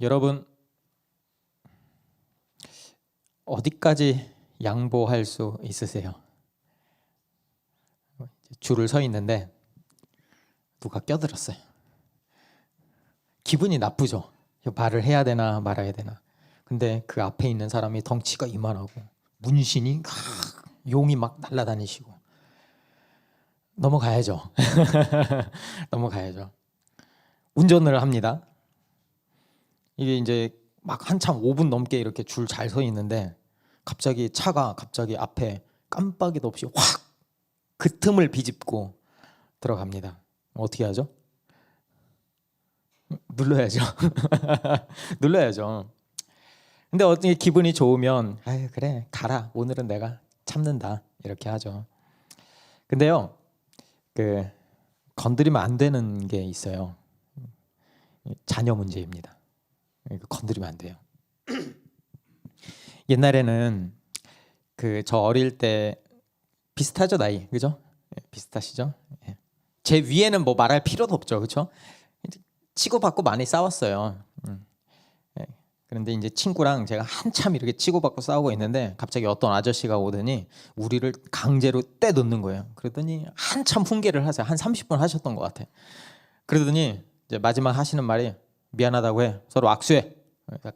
여러분 어디까지 양보할 수 있으세요? 줄을 서 있는데 누가 껴들었어요. 기분이 나쁘죠. 말을 해야 되나 말아야 되나. 근데 그 앞에 있는 사람이 덩치가 이만하고 문신이 용이 막 날아다니시고 넘어가야죠. 넘어가야죠. 운전을 합니다. 이게 이제 막 한참 5분 넘게 이렇게 줄 잘 서 있는데 갑자기 차가 갑자기 앞에 깜빡이도 없이 확 그 틈을 비집고 들어갑니다. 어떻게 하죠? 눌러야죠. 눌러야죠. 근데 어떻게 기분이 좋으면 아유 그래 가라 오늘은 내가 참는다 이렇게 하죠. 근데요 그 건드리면 안 되는 게 있어요. 자녀 문제입니다. 건드리면 안 돼요. 옛날에는 저 어릴 때 비슷하죠 나이 그죠? 비슷하시죠? 제 위에는 뭐 말할 필요도 없죠 그렇죠? 치고받고 많이 싸웠어요. 그런데 이제 친구랑 제가 한참 이렇게 치고받고 싸우고 있는데 갑자기 어떤 아저씨가 오더니 우리를 강제로 떼놓는 거예요. 그러더니 한참 훈계를 하세요. 한 30분 하셨던 것 같아요. 그러더니 이제 마지막 하시는 말이 미안하다고 해. 서로 악수해.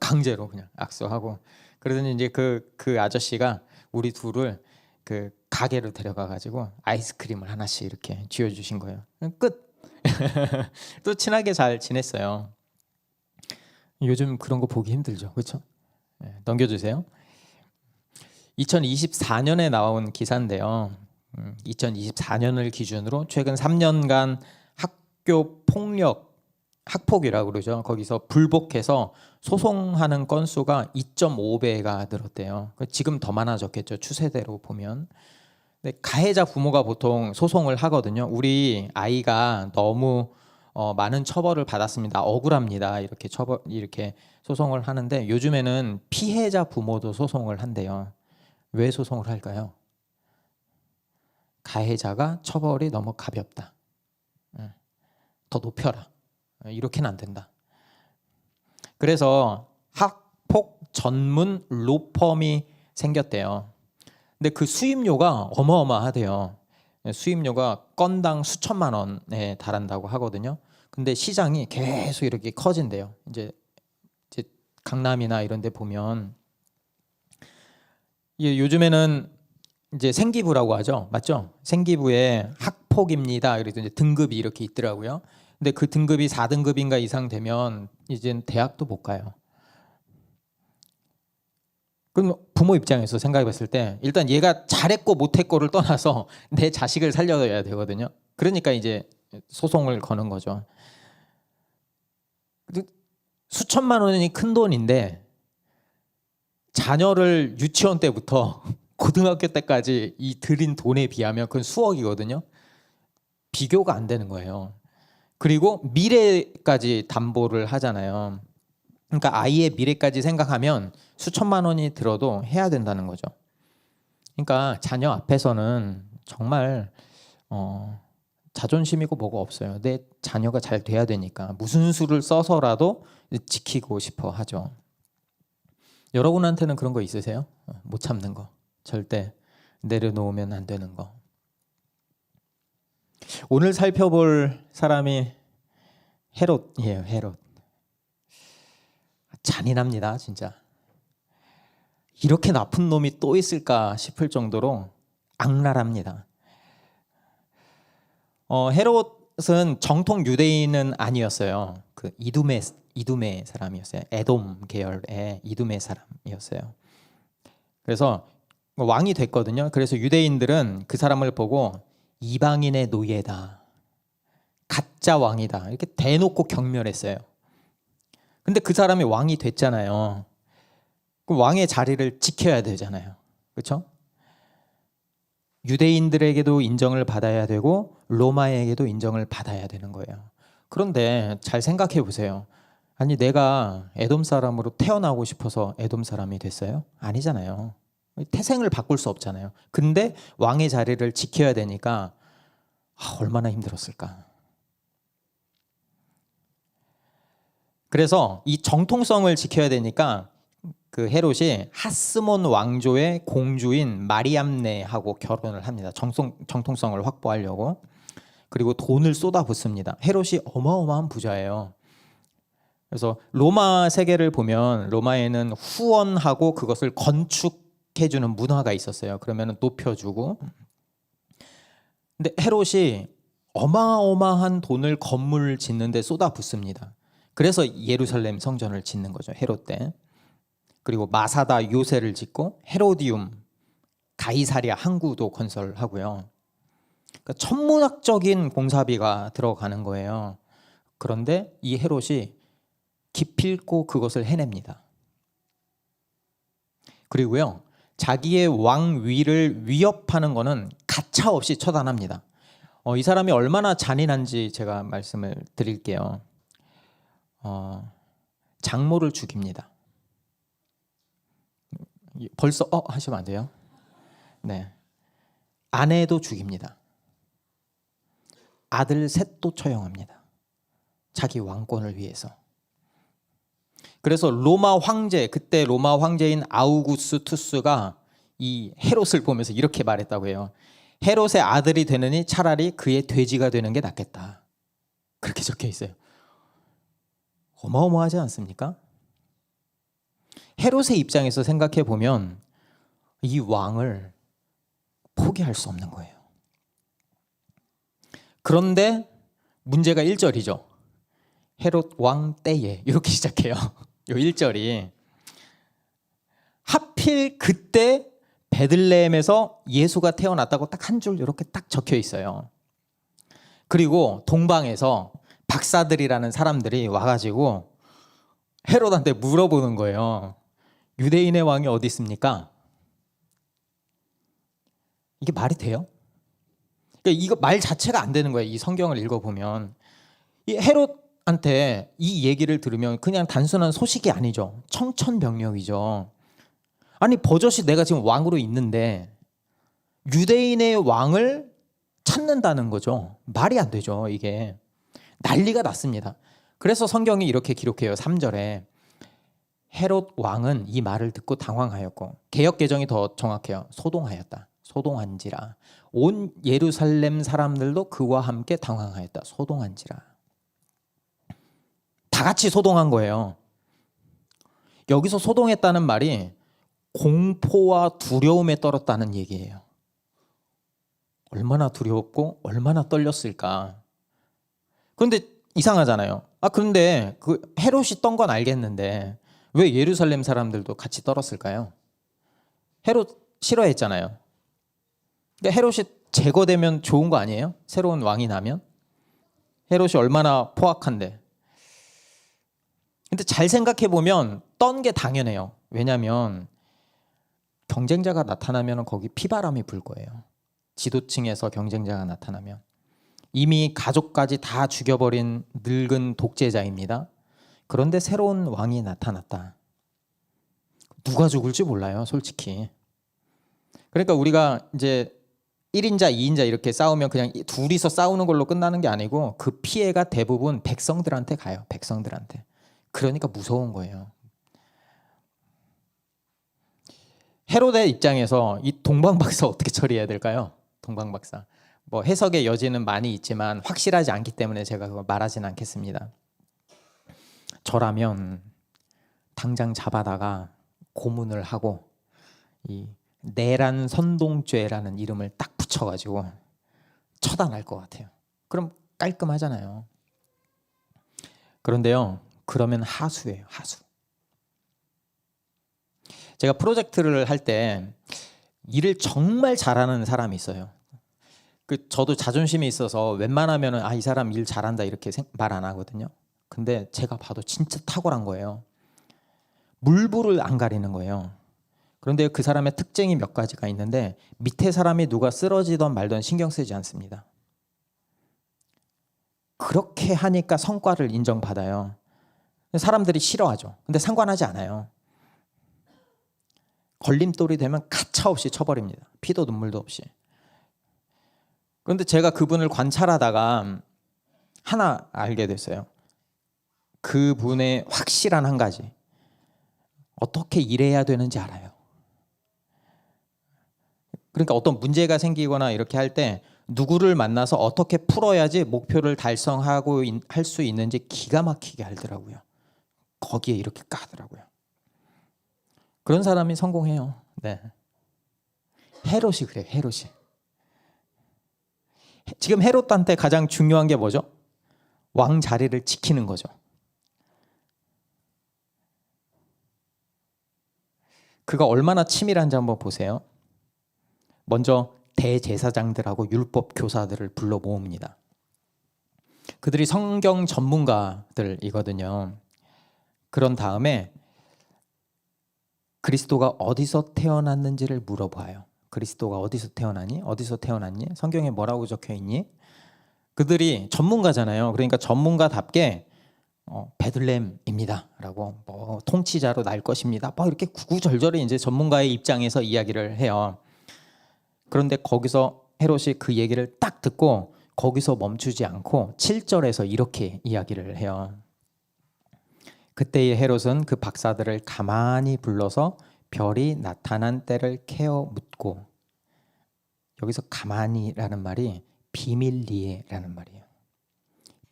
강제로 그냥 악수하고. 그러더니 이제 그 아저씨가 우리 둘을 그 가게로 데려가 가지고 아이스크림을 하나씩 이렇게 쥐어주신 거예요. 끝. 또 친하게 잘 지냈어요. 요즘 그런 거 보기 힘들죠, 그렇죠? 넘겨주세요. 2024년에 나온 기사인데요. 2024년을 기준으로 최근 3년간 학교 폭력, 학폭이라고 그러죠. 거기서 불복해서 소송하는 건수가 2.5배가 늘었대요. 지금 더 많아졌겠죠, 추세대로 보면. 근데 가해자 부모가 보통 소송을 하거든요. 우리 아이가 너무 많은 처벌을 받았습니다. 억울합니다. 이렇게 소송을 하는데 요즘에는 피해자 부모도 소송을 한대요. 왜 소송을 할까요? 가해자가 처벌이 너무 가볍다. 더 높여라. 이렇게는 안 된다. 그래서 학폭 전문 로펌이 생겼대요. 근데 그 수임료가 어마어마하대요. 수임료가 건당 수천만 원에 달한다고 하거든요. 근데 시장이 계속 이렇게 커진대요. 이제 강남이나 이런 데 보면 요즘에는 이제 생기부라고 하죠. 맞죠? 생기부에 학폭입니다. 그래서 이제 등급이 이렇게 있더라고요. 근데 그 등급이 4등급인가 이상 되면 이제 대학도 못 가요. 그럼 부모 입장에서 생각해 봤을 때 일단 얘가 잘했고 못했고를 떠나서 내 자식을 살려야 되거든요. 그러니까 이제 소송을 거는 거죠. 수천만 원이 큰 돈인데 자녀를 유치원 때부터 고등학교 때까지 이 들인 돈에 비하면 그건 수억이거든요. 비교가 안 되는 거예요. 그리고 미래까지 담보를 하잖아요. 그러니까 아이의 미래까지 생각하면 수천만 원이 들어도 해야 된다는 거죠. 그러니까 자녀 앞에서는 정말 자존심이고 뭐가 없어요. 내 자녀가 잘 돼야 되니까 무슨 수를 써서라도 지키고 싶어 하죠. 여러분한테는 그런 거 있으세요? 못 참는 거. 절대 내려놓으면 안 되는 거. 오늘 살펴볼 사람이 헤롯이에요. 헤롯. 잔인합니다. 진짜. 이렇게 나쁜 놈이 또 있을까 싶을 정도로 악랄합니다. 헤롯은 정통 유대인은 아니었어요. 그 이두메 사람이었어요. 에돔 계열의 이두메 사람이었어요. 그래서 왕이 됐거든요. 그래서 유대인들은 그 사람을 보고 이방인의 노예다, 가짜 왕이다 이렇게 대놓고 경멸했어요. 근데 그 사람이 왕이 됐잖아요. 그럼 왕의 자리를 지켜야 되잖아요. 그렇죠? 유대인들에게도 인정을 받아야 되고 로마에게도 인정을 받아야 되는 거예요. 그런데 잘 생각해 보세요. 아니 내가 에돔 사람으로 태어나고 싶어서 에돔 사람이 됐어요? 아니잖아요. 태생을 바꿀 수 없잖아요. 근데 왕의 자리를 지켜야 되니까 얼마나 힘들었을까. 그래서 이 정통성을 지켜야 되니까 그 헤롯이 하스몬 왕조의 공주인 마리암네하고 결혼을 합니다. 정통성을 확보하려고. 그리고 돈을 쏟아붓습니다. 헤롯이 어마어마한 부자예요. 그래서 로마 세계를 보면 로마에는 후원하고 그것을 건축해주는 문화가 있었어요. 그러면 높여주고. 근데 헤롯이 어마어마한 돈을 건물 짓는데 쏟아붓습니다. 그래서 예루살렘 성전을 짓는 거죠. 헤롯 때. 그리고 마사다 요새를 짓고 헤로디움, 가이사랴 항구도 건설하고요. 그러니까 천문학적인 공사비가 들어가는 거예요. 그런데 이 헤롯이 기필코 그것을 해냅니다. 그리고요, 자기의 왕위를 위협하는 거는 가차없이 처단합니다. 이 사람이 얼마나 잔인한지 제가 말씀을 드릴게요. 장모를 죽입니다. 벌써 하시면 안 돼요. 네, 아내도 죽입니다. 아들 셋도 처형합니다. 자기 왕권을 위해서. 그래서 로마 황제, 그때 로마 황제인 아우구스투스가 이 헤롯을 보면서 이렇게 말했다고 해요. 헤롯의 아들이 되느니 차라리 그의 돼지가 되는 게 낫겠다. 그렇게 적혀 있어요. 어마어마하지 않습니까? 헤롯의 입장에서 생각해 보면 이 왕을 포기할 수 없는 거예요. 그런데 문제가 1절이죠. 헤롯 왕 때에 이렇게 시작해요. 이 1절이 하필 그때 베들레헴에서 예수가 태어났다고 딱 한 줄 이렇게 딱 적혀 있어요. 그리고 동방에서 박사들이라는 사람들이 와가지고 헤롯한테 물어보는 거예요. 유대인의 왕이 어디 있습니까? 이게 말이 돼요? 그러니까 이거 말 자체가 안 되는 거예요. 이 성경을 읽어보면. 이 헤롯한테 이 얘기를 들으면 그냥 단순한 소식이 아니죠. 청천벽력이죠. 아니 버젓이 내가 지금 왕으로 있는데 유대인의 왕을 찾는다는 거죠. 말이 안 되죠. 이게 난리가 났습니다. 그래서 성경이 이렇게 기록해요. 3절에 헤롯 왕은 이 말을 듣고 당황하였고, 개역 개정이 더 정확해요. 소동하였다. 소동한지라. 온 예루살렘 사람들도 그와 함께 당황하였다. 소동한지라. 다 같이 소동한 거예요. 여기서 소동했다는 말이 공포와 두려움에 떨었다는 얘기예요. 얼마나 두려웠고 얼마나 떨렸을까. 그런데 이상하잖아요. 그런데 그 헤롯이 떤 건 알겠는데 왜 예루살렘 사람들도 같이 떨었을까요? 헤롯 싫어했잖아요. 그러니까 헤롯이 제거되면 좋은 거 아니에요? 새로운 왕이 나면? 헤롯이 얼마나 포악한데. 근데 잘 생각해 보면 떤 게 당연해요. 왜냐하면 경쟁자가 나타나면 거기 피바람이 불 거예요. 지도층에서 경쟁자가 나타나면. 이미 가족까지 다 죽여버린 늙은 독재자입니다. 그런데 새로운 왕이 나타났다. 누가 죽을지 몰라요, 솔직히. 그러니까 우리가 이제 1인자, 2인자 이렇게 싸우면 그냥 둘이서 싸우는 걸로 끝나는 게 아니고 그 피해가 대부분 백성들한테 가요. 백성들한테. 그러니까 무서운 거예요. 헤롯의 입장에서 이 동방박사 어떻게 처리해야 될까요? 동방박사. 뭐 해석의 여지는 많이 있지만 확실하지 않기 때문에 제가 그걸 말하진 않겠습니다. 저라면 당장 잡아다가 고문을 하고 이 내란 선동죄라는 이름을 딱 붙여가지고 처단할 것 같아요. 그럼 깔끔하잖아요. 그런데요, 그러면 하수예요, 하수. 제가 프로젝트를 할 때 일을 정말 잘하는 사람이 있어요. 저도 자존심이 있어서 웬만하면 이 사람 일 잘한다 이렇게 말 안 하거든요. 근데 제가 봐도 진짜 탁월한 거예요. 물불을 안 가리는 거예요. 그런데 그 사람의 특징이 몇 가지가 있는데 밑에 사람이 누가 쓰러지던 말던 신경 쓰지 않습니다. 그렇게 하니까 성과를 인정받아요. 사람들이 싫어하죠. 근데 상관하지 않아요. 걸림돌이 되면 가차없이 쳐버립니다. 피도 눈물도 없이. 그런데 제가 그분을 관찰하다가 하나 알게 됐어요. 그분의 확실한 한 가지, 어떻게 일해야 되는지 알아요. 그러니까 어떤 문제가 생기거나 이렇게 할 때 누구를 만나서 어떻게 풀어야지 목표를 달성하고 할 수 있는지 기가 막히게 알더라고요. 거기에 이렇게 까더라고요. 그런 사람이 성공해요. 네. 헤롯이 그래요. 헤롯이. 지금 헤롯한테 가장 중요한 게 뭐죠? 왕 자리를 지키는 거죠. 그가 얼마나 치밀한지 한번 보세요. 먼저 대제사장들하고 율법 교사들을 불러 모읍니다. 그들이 성경 전문가들이거든요. 그런 다음에 그리스도가 어디서 태어났는지를 물어봐요. 그리스도가 어디서 태어나니? 어디서 태어났니? 성경에 뭐라고 적혀 있니? 그들이 전문가잖아요. 그러니까 전문가답게 베들레헴입니다 라고, 뭐 통치자로 날 것입니다, 뭐 이렇게 구구절절히 이제 전문가의 입장에서 이야기를 해요. 그런데 거기서 헤롯이 그 얘기를 딱 듣고 거기서 멈추지 않고 7절에서 이렇게 이야기를 해요. 그때의 헤롯은 그 박사들을 가만히 불러서 별이 나타난 때를 캐어 묻고, 여기서 가만히라는 말이 비밀리에라는 말이에요.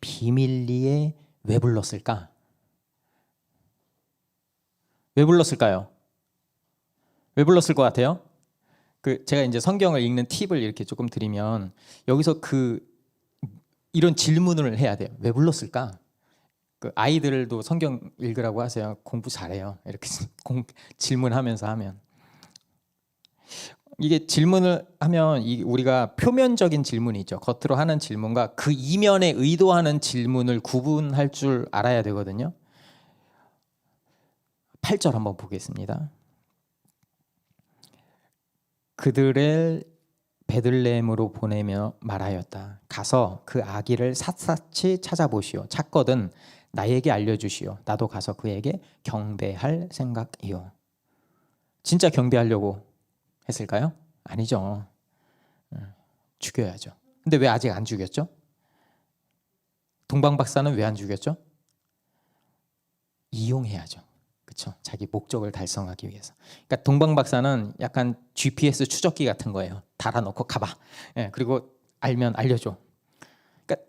비밀리에 왜 불렀을까? 왜 불렀을까요? 왜 불렀을 것 같아요? 제가 이제 성경을 읽는 팁을 이렇게 조금 드리면, 여기서 이런 질문을 해야 돼요. 왜 불렀을까? 아이들도 성경 읽으라고 하세요. 공부 잘해요. 이렇게 질문하면서 하면. 이게 질문을 하면 우리가 표면적인 질문이죠. 겉으로 하는 질문과 그 이면에 의도하는 질문을 구분할 줄 알아야 되거든요. 8절 한번 보겠습니다. 그들을 베들레헴으로 보내며 말하였다. 가서 그 아기를 샅샅이 찾아보시오. 찾거든 나에게 알려주시오. 나도 가서 그에게 경배할 생각이요. 진짜 경배하려고 했을까요? 아니죠. 죽여야죠. 근데 왜 아직 안 죽였죠? 동방 박사는 왜 안 죽였죠? 이용해야죠. 그렇죠? 자기 목적을 달성하기 위해서. 그러니까 동방 박사는 약간 GPS 추적기 같은 거예요. 달아놓고 가봐. 그리고 알면 알려줘. 그러니까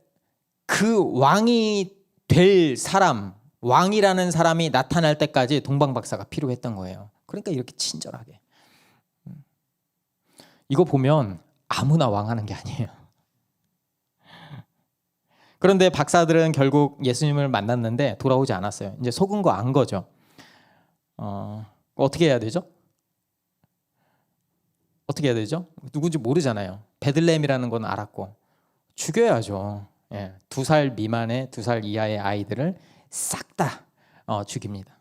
그 왕이 될 사람, 왕이라는 사람이 나타날 때까지 동방 박사가 필요했던 거예요. 그러니까 이렇게 친절하게. 이거 보면 아무나 왕하는 게 아니에요. 그런데 박사들은 결국 예수님을 만났는데 돌아오지 않았어요. 이제 속은 거 안 거죠. 어떻게 해야 되죠? 어떻게 해야 되죠? 누군지 모르잖아요. 베들레헴이라는 건 알았고 죽여야죠. 2살 미만의 2살 이하의 아이들을 싹 다 죽입니다.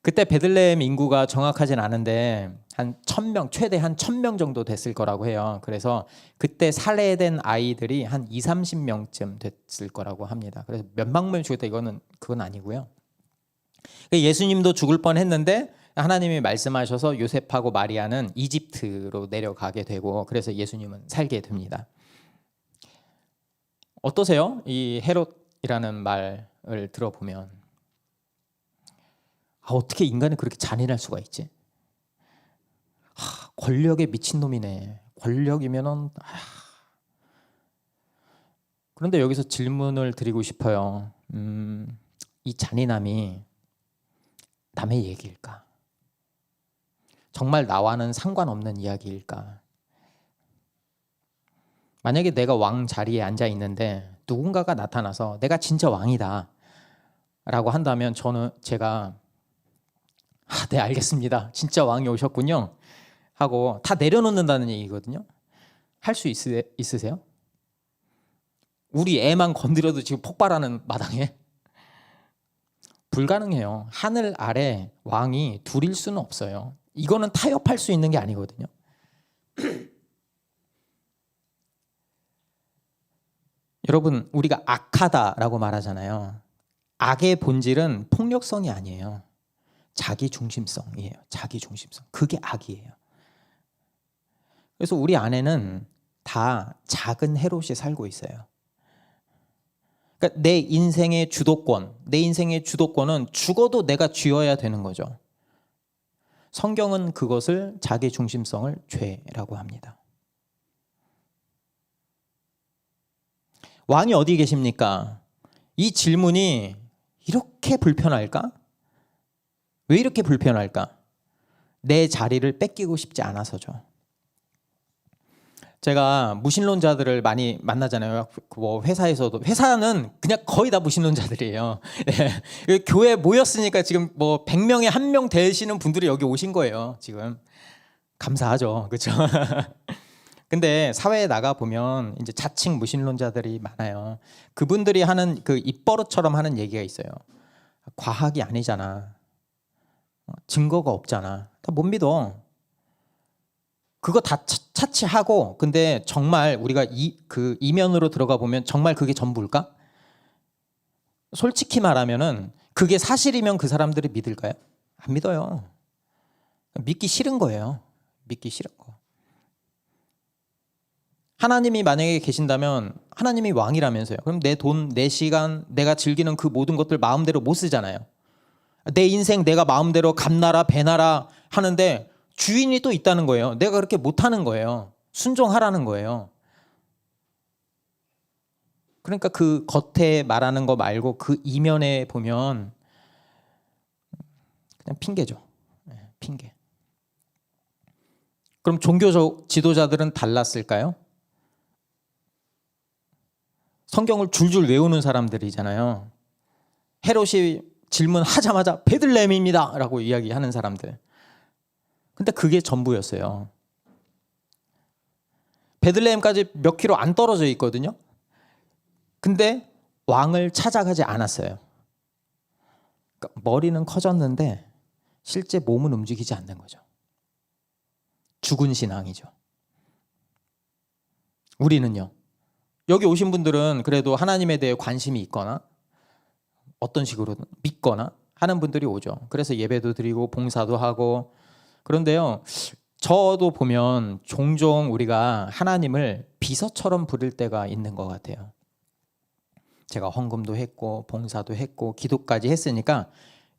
그때 베들레헴 인구가 정확하진 않은데 한 1000명, 최대 한 1000명 정도 됐을 거라고 해요. 그래서 그때 살해된 아이들이 한 20-30명쯤 됐을 거라고 합니다. 그래서 몇만 명이 죽였다, 그건 아니고요. 예수님도 죽을 뻔했는데 하나님이 말씀하셔서 요셉하고 마리아는 이집트로 내려가게 되고, 그래서 예수님은 살게 됩니다. 어떠세요? 이 헤롯이라는 말을 들어보면 어떻게 인간이 그렇게 잔인할 수가 있지? 권력에 미친놈이네. 권력이면은 그런데 여기서 질문을 드리고 싶어요. 이 잔인함이 남의 얘기일까? 정말 나와는 상관없는 이야기일까? 만약에 내가 왕 자리에 앉아 있는데 누군가가 나타나서 내가 진짜 왕이다 라고 한다면 제가 네, 알겠습니다. 진짜 왕이 오셨군요 하고 다 내려놓는다는 얘기거든요. 할 수 있으세요? 우리 애만 건드려도 지금 폭발하는 마당에 불가능해요. 하늘 아래 왕이 둘일 수는 없어요. 이거는 타협할 수 있는 게 아니거든요. 여러분, 우리가 악하다라고 말하잖아요. 악의 본질은 폭력성이 아니에요. 자기중심성이에요. 자기중심성. 그게 악이에요. 그래서 우리 안에는 다 작은 헤롯이 살고 있어요. 그러니까 내 인생의 주도권, 내 인생의 주도권은 죽어도 내가 쥐어야 되는 거죠. 성경은 그것을 자기 중심성을 죄라고 합니다. 왕이 어디 계십니까? 이 질문이 이렇게 불편할까? 왜 이렇게 불편할까? 내 자리를 뺏기고 싶지 않아서죠. 제가 무신론자들을 많이 만나잖아요. 뭐 회사에서도. 회사는 그냥 거의 다 무신론자들이에요. 네. 교회 모였으니까 지금 뭐 100명에 1명 되시는 분들이 여기 오신 거예요. 지금. 감사하죠. 그렇죠? 근데 사회에 나가 보면 이제 자칭 무신론자들이 많아요. 그분들이 하는 그 입버릇처럼 하는 얘기가 있어요. 과학이 아니잖아. 증거가 없잖아. 다 못 믿어. 그거 다 차치하고, 근데 정말 우리가 그 이면으로 들어가 보면 정말 그게 전부일까? 솔직히 말하면은 그게 사실이면 그 사람들이 믿을까요? 안 믿어요. 믿기 싫은 거예요. 믿기 싫은 거. 하나님이 만약에 계신다면 하나님이 왕이라면서요. 그럼 내 돈, 내 시간, 내가 즐기는 그 모든 것들 마음대로 못 쓰잖아요. 내 인생 내가 마음대로 감나라 배나라 하는데 주인이 또 있다는 거예요. 내가 그렇게 못하는 거예요. 순종하라는 거예요. 그러니까 그 겉에 말하는 거 말고 그 이면에 보면 그냥 핑계죠. 핑계. 그럼 종교적 지도자들은 달랐을까요? 성경을 줄줄 외우는 사람들이잖아요. 헤롯이 질문하자마자 베들레헴입니다 라고 이야기하는 사람들. 근데 그게 전부였어요. 베들레헴까지 몇 킬로 안 떨어져 있거든요. 근데 왕을 찾아가지 않았어요. 그러니까 머리는 커졌는데 실제 몸은 움직이지 않는 거죠. 죽은 신앙이죠. 우리는요. 여기 오신 분들은 그래도 하나님에 대해 관심이 있거나 어떤 식으로 믿거나 하는 분들이 오죠. 그래서 예배도 드리고 봉사도 하고. 그런데요, 저도 보면 종종 우리가 하나님을 비서처럼 부를 때가 있는 것 같아요. 제가 헌금도 했고 봉사도 했고 기도까지 했으니까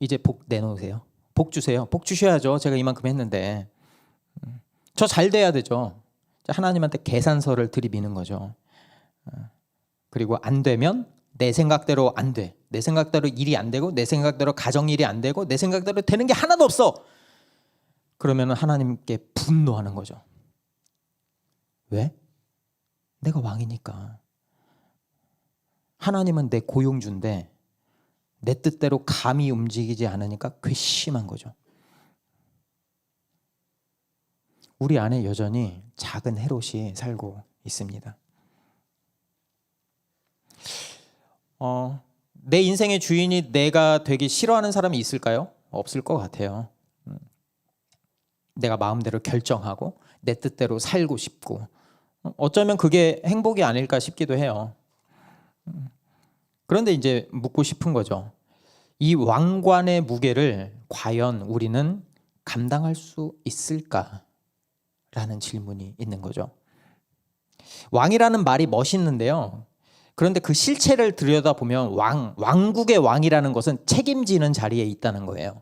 이제 복 내놓으세요. 복 주세요. 복 주셔야죠. 제가 이만큼 했는데. 저 잘 돼야 되죠. 하나님한테 계산서를 들이미는 거죠. 그리고 안 되면 내 생각대로 안 돼. 내 생각대로 일이 안 되고 내 생각대로 가정일이 안 되고 내 생각대로 되는 게 하나도 없어. 그러면 하나님께 분노하는 거죠. 왜? 내가 왕이니까. 하나님은 내 고용주인데 내 뜻대로 감히 움직이지 않으니까 괘씸한 거죠. 우리 안에 여전히 작은 헤롯이 살고 있습니다. 내 인생의 주인이 내가 되기 싫어하는 사람이 있을까요? 없을 것 같아요. 내가 마음대로 결정하고 내 뜻대로 살고 싶고 어쩌면 그게 행복이 아닐까 싶기도 해요. 그런데 이제 묻고 싶은 거죠. 이 왕관의 무게를 과연 우리는 감당할 수 있을까라는 질문이 있는 거죠. 왕이라는 말이 멋있는데요. 그런데 그 실체를 들여다보면 왕국의 왕이라는 것은 책임지는 자리에 있다는 거예요.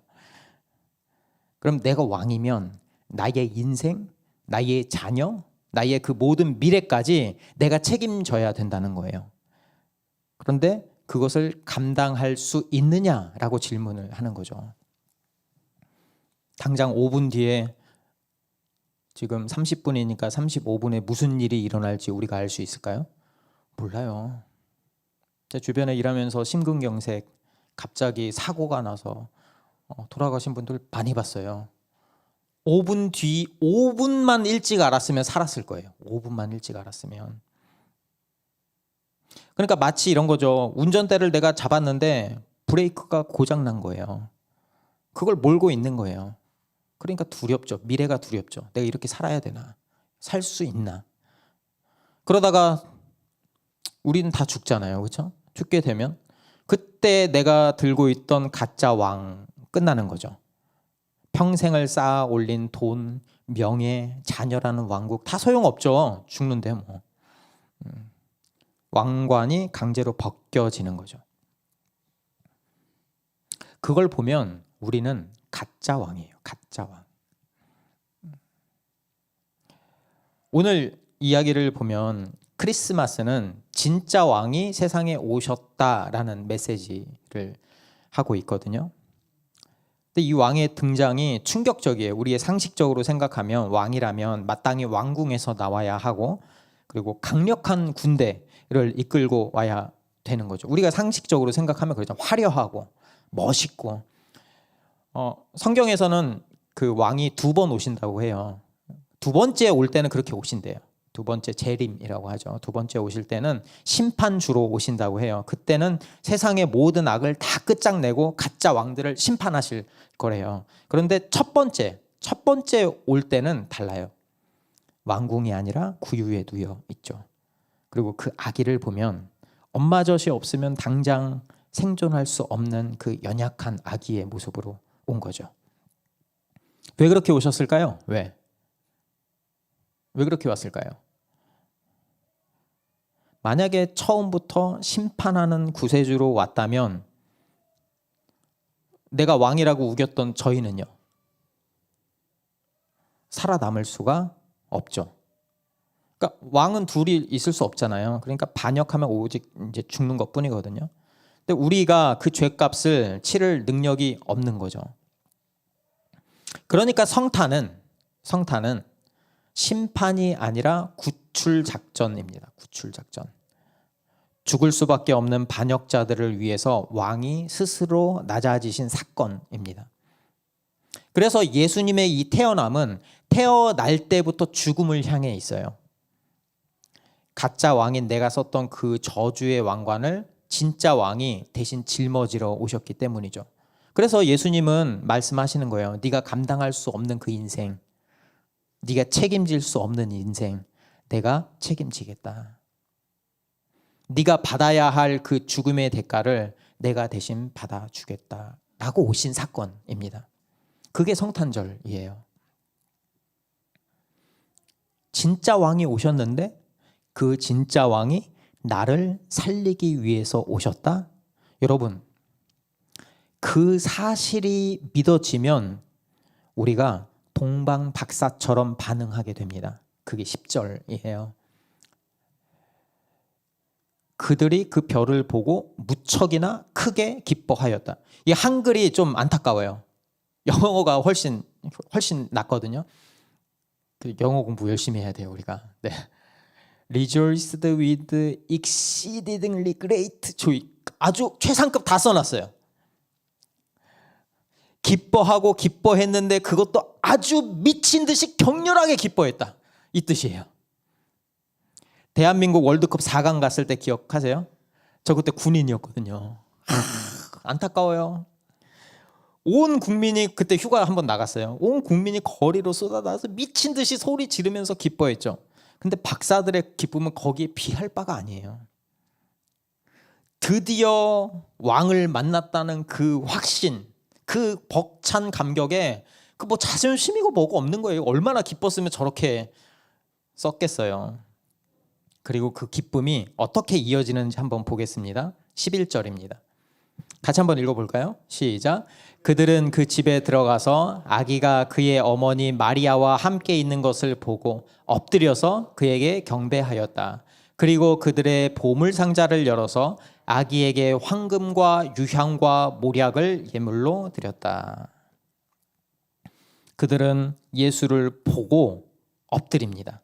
그럼 내가 왕이면 나의 인생, 나의 자녀, 나의 그 모든 미래까지 내가 책임져야 된다는 거예요. 그런데 그것을 감당할 수 있느냐라고 질문을 하는 거죠. 당장 5분 뒤에 지금 30분이니까 35분에 무슨 일이 일어날지 우리가 알 수 있을까요? 몰라요. 제 주변에 일하면서 심근경색, 갑자기 사고가 나서 돌아가신 분들 많이 봤어요. 5분만 일찍 알았으면 살았을 거예요. 5분만 일찍 알았으면. 그러니까 마치 이런 거죠. 운전대를 내가 잡았는데 브레이크가 고장 난 거예요. 그걸 몰고 있는 거예요. 그러니까 두렵죠. 미래가 두렵죠. 내가 이렇게 살아야 되나? 살 수 있나? 그러다가 우리는 다 죽잖아요. 그렇죠? 죽게 되면 그때 내가 들고 있던 가짜 왕 끝나는 거죠. 평생을 쌓아 올린 돈, 명예, 자녀라는 왕국 다 소용없죠. 죽는데 뭐. 왕관이 강제로 벗겨지는 거죠. 그걸 보면 우리는 가짜 왕이에요. 가짜 왕. 오늘 이야기를 보면 크리스마스는 진짜 왕이 세상에 오셨다라는 메시지를 하고 있거든요. 근데 이 왕의 등장이 충격적이에요. 우리의 상식적으로 생각하면 왕이라면 마땅히 왕궁에서 나와야 하고 그리고 강력한 군대를 이끌고 와야 되는 거죠. 우리가 상식적으로 생각하면 그렇죠. 화려하고 멋있고. 성경에서는 그 왕이 2번 오신다고 해요. 2번째 올 때는 그렇게 오신대요. 2번째 재림이라고 하죠. 2번째 오실 때는 심판주로 오신다고 해요. 그때는 세상의 모든 악을 다 끝장내고 가짜 왕들을 심판하실 거래요. 그런데 첫 번째 올 때는 달라요. 왕궁이 아니라 구유에 누워 있죠. 그리고 그 아기를 보면 엄마젖이 없으면 당장 생존할 수 없는 그 연약한 아기의 모습으로 온 거죠. 왜 그렇게 오셨을까요? 왜 그렇게 왔을까요? 만약에 처음부터 심판하는 구세주로 왔다면 내가 왕이라고 우겼던 저희는요, 살아남을 수가 없죠. 그러니까 왕은 둘이 있을 수 없잖아요. 그러니까 반역하면 오직 이제 죽는 것뿐이거든요. 근데 우리가 그 죄값을 치를 능력이 없는 거죠. 그러니까 성탄은 심판이 아니라 구출 작전입니다. 구출 작전. 죽을 수밖에 없는 반역자들을 위해서 왕이 스스로 낮아지신 사건입니다. 그래서 예수님의 이 태어남은 태어날 때부터 죽음을 향해 있어요. 가짜 왕인 내가 썼던 그 저주의 왕관을 진짜 왕이 대신 짊어지러 오셨기 때문이죠. 그래서 예수님은 말씀하시는 거예요. 네가 감당할 수 없는 그 인생, 네가 책임질 수 없는 인생, 내가 책임지겠다. 네가 받아야 할 그 죽음의 대가를 내가 대신 받아주겠다 라고 오신 사건입니다. 그게 성탄절이에요. 진짜 왕이 오셨는데 그 진짜 왕이 나를 살리기 위해서 오셨다? 여러분, 그 사실이 믿어지면 우리가 동방박사처럼 반응하게 됩니다. 그게 10절이에요. 그들이 그 별을 보고 무척이나 크게 기뻐하였다. 이 한글이 좀 안타까워요. 영어가 훨씬 낫거든요. 영어 공부 열심히 해야 돼요, 우리가. 네. Rejoiced with exceedingly great joy. 아주 최상급 다 써놨어요. 기뻐하고 기뻐했는데 그것도 아주 미친 듯이 격렬하게 기뻐했다. 이 뜻이에요. 대한민국 월드컵 4강 갔을 때 기억하세요? 저 그때 군인이었거든요. 안타까워요. 온 국민이 그때 휴가 한번 나갔어요. 온 국민이 거리로 쏟아나서 미친 듯이 소리 지르면서 기뻐했죠. 근데 박사들의 기쁨은 거기에 비할 바가 아니에요. 드디어 왕을 만났다는 그 확신, 그 벅찬 감격에 그 뭐 자존심이고 뭐고 없는 거예요. 얼마나 기뻤으면 저렇게 썼겠어요. 그리고 그 기쁨이 어떻게 이어지는지 한번 보겠습니다. 11절입니다. 같이 한번 읽어볼까요? 시작. 그들은 그 집에 들어가서 아기가 그의 어머니 마리아와 함께 있는 것을 보고 엎드려서 그에게 경배하였다. 그리고 그들의 보물 상자를 열어서 아기에게 황금과 유향과 몰약을 예물로 드렸다. 그들은 예수를 보고 엎드립니다.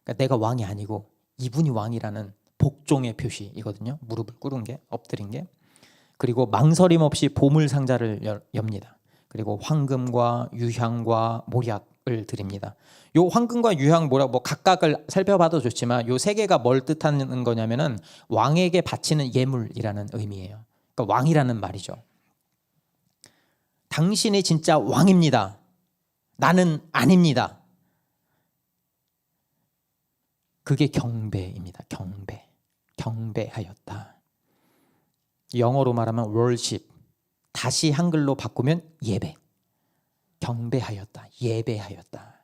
그러니까 내가 왕이 아니고 이분이 왕이라는 복종의 표시이거든요. 무릎을 꿇은 게, 엎드린 게. 그리고 망설임 없이 보물 상자를 엽니다. 그리고 황금과 유향과 몰약을 드립니다. 요 황금과 유향, 몰약 뭐 각각을 살펴봐도 좋지만 요 세 개가 뭘 뜻하는 거냐면은 왕에게 바치는 예물이라는 의미예요. 그러니까 왕이라는 말이죠. 당신이 진짜 왕입니다. 나는 아닙니다. 그게 경배입니다. 경배하였다. 영어로 말하면 worship, 다시 한글로 바꾸면 예배. 경배하였다. 예배하였다.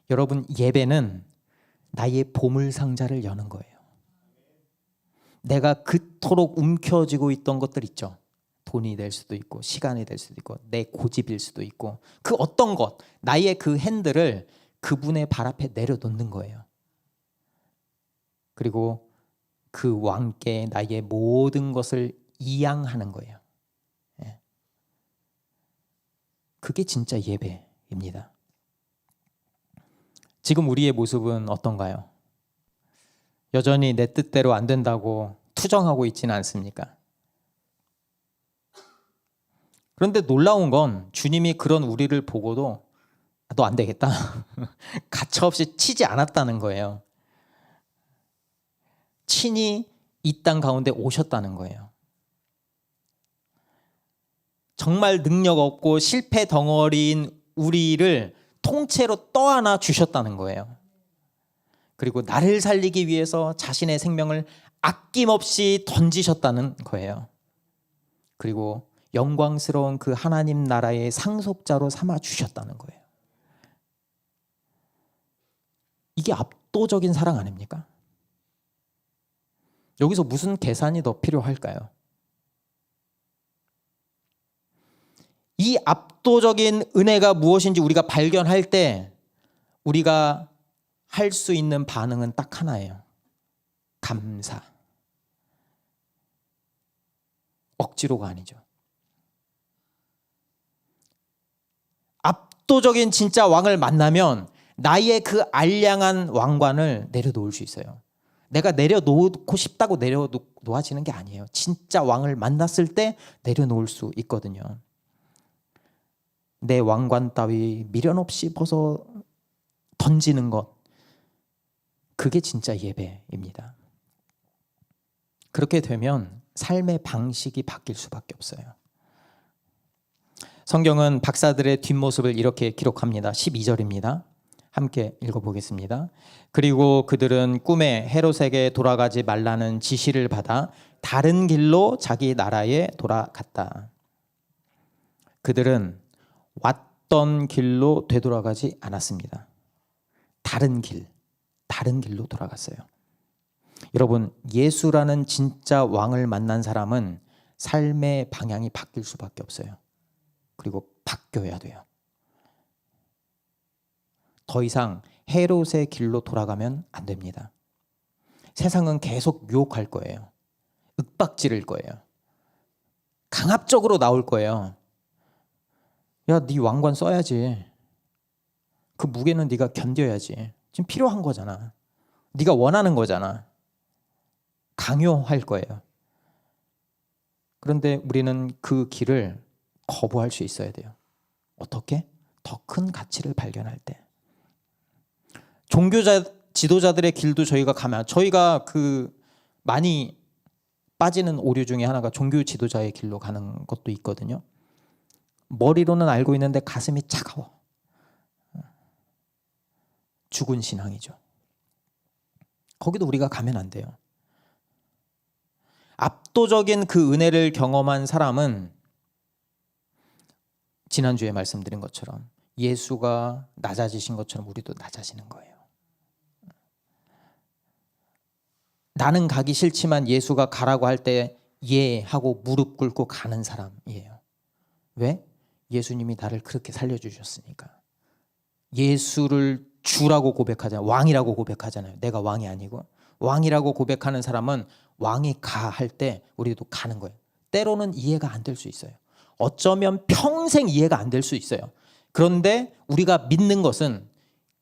여러분, 예배는 나의 보물 상자를 여는 거예요. 내가 그토록 움켜쥐고 있던 것들 있죠. 돈이 될 수도 있고 시간이 될 수도 있고 내 고집일 수도 있고 그 어떤 것, 나의 그 핸들을 그분의 발 앞에 내려놓는 거예요. 그리고 그 왕께 나의 모든 것을 이양하는 거예요. 예. 그게 진짜 예배입니다. 지금 우리의 모습은 어떤가요? 여전히 내 뜻대로 안 된다고 투정하고 있지는 않습니까? 그런데 놀라운 건 주님이 그런 우리를 보고도 너 안 되겠다. 가차없이 치지 않았다는 거예요. 친히 이 땅 가운데 오셨다는 거예요. 정말 능력 없고 실패 덩어리인 우리를 통째로 떠안아 주셨다는 거예요. 그리고 나를 살리기 위해서 자신의 생명을 아낌없이 던지셨다는 거예요. 그리고 영광스러운 그 하나님 나라의 상속자로 삼아 주셨다는 거예요. 이게 압도적인 사랑 아닙니까? 여기서 무슨 계산이 더 필요할까요? 이 압도적인 은혜가 무엇인지 우리가 발견할 때 우리가 할 수 있는 반응은 딱 하나예요. 감사. 억지로가 아니죠. 압도적인 진짜 왕을 만나면 나의 그 알량한 왕관을 내려놓을 수 있어요. 내가 내려놓고 싶다고 내려놓아지는 게 아니에요. 진짜 왕을 만났을 때 내려놓을 수 있거든요. 내 왕관 따위 미련 없이 벗어 던지는 것, 그게 진짜 예배입니다. 그렇게 되면 삶의 방식이 바뀔 수밖에 없어요. 성경은 박사들의 뒷모습을 이렇게 기록합니다. 12절입니다. 함께 읽어보겠습니다. 그리고 그들은 꿈에 헤롯에게 돌아가지 말라는 지시를 받아 다른 길로 자기 나라에 돌아갔다. 그들은 왔던 길로 되돌아가지 않았습니다. 다른 길로 돌아갔어요. 여러분, 예수라는 진짜 왕을 만난 사람은 삶의 방향이 바뀔 수밖에 없어요. 그리고 바뀌어야 돼요. 더 이상 헤롯의 길로 돌아가면 안 됩니다. 세상은 계속 유혹할 거예요. 윽박지를 거예요. 강압적으로 나올 거예요. 야, 네 왕관 써야지. 그 무게는 네가 견뎌야지. 지금 필요한 거잖아. 네가 원하는 거잖아. 강요할 거예요. 그런데 우리는 그 길을 거부할 수 있어야 돼요. 어떻게? 더 큰 가치를 발견할 때. 종교자 지도자들의 길도 저희가 가면 저희가 그 많이 빠지는 오류 중에 하나가 종교 지도자의 길로 가는 것도 있거든요. 머리로는 알고 있는데 가슴이 차가워. 죽은 신앙이죠. 거기도 우리가 가면 안 돼요. 압도적인 그 은혜를 경험한 사람은 지난주에 말씀드린 것처럼 예수가 낮아지신 것처럼 우리도 낮아지는 거예요. 나는 가기 싫지만 예수가 가라고 할 때 예 하고 무릎 꿇고 가는 사람이에요. 왜? 예수님이 나를 그렇게 살려주셨으니까. 예수를 주라고 고백하잖아요. 왕이라고 고백하잖아요. 내가 왕이 아니고. 왕이라고 고백하는 사람은 왕이 가 할 때 우리도 가는 거예요. 때로는 이해가 안 될 수 있어요. 어쩌면 평생 이해가 안 될 수 있어요. 그런데 우리가 믿는 것은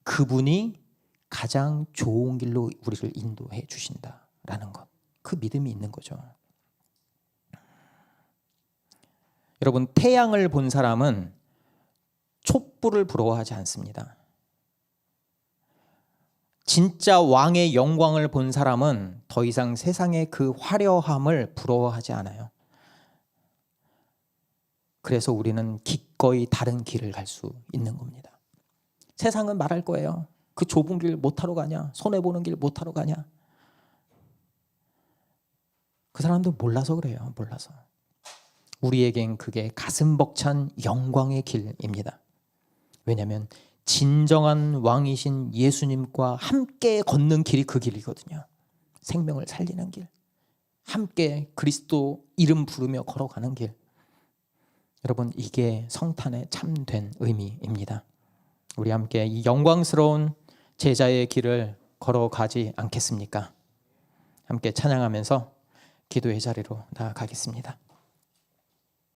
그분이 가장 좋은 길로 우리를 인도해 주신다라는 것. 그 믿음이 있는 거죠. 여러분, 태양을 본 사람은 촛불을 부러워하지 않습니다. 진짜 왕의 영광을 본 사람은 더 이상 세상의 그 화려함을 부러워하지 않아요. 그래서 우리는 기꺼이 다른 길을 갈 수 있는 겁니다. 세상은 말할 거예요. 그 좁은 길 못하러 가냐? 손해보는 길 못하러 가냐? 그 사람들 몰라서 그래요. 몰라서. 우리에겐 그게 가슴 벅찬 영광의 길입니다. 왜냐하면 진정한 왕이신 예수님과 함께 걷는 길이 그 길이거든요. 생명을 살리는 길, 함께 그리스도 이름 부르며 걸어가는 길. 여러분, 이게 성탄의 참된 의미입니다. 우리 함께 이 영광스러운 제자의 길을 걸어가지 않겠습니까? 함께 찬양하면서 기도의 자리로 나아가겠습니다.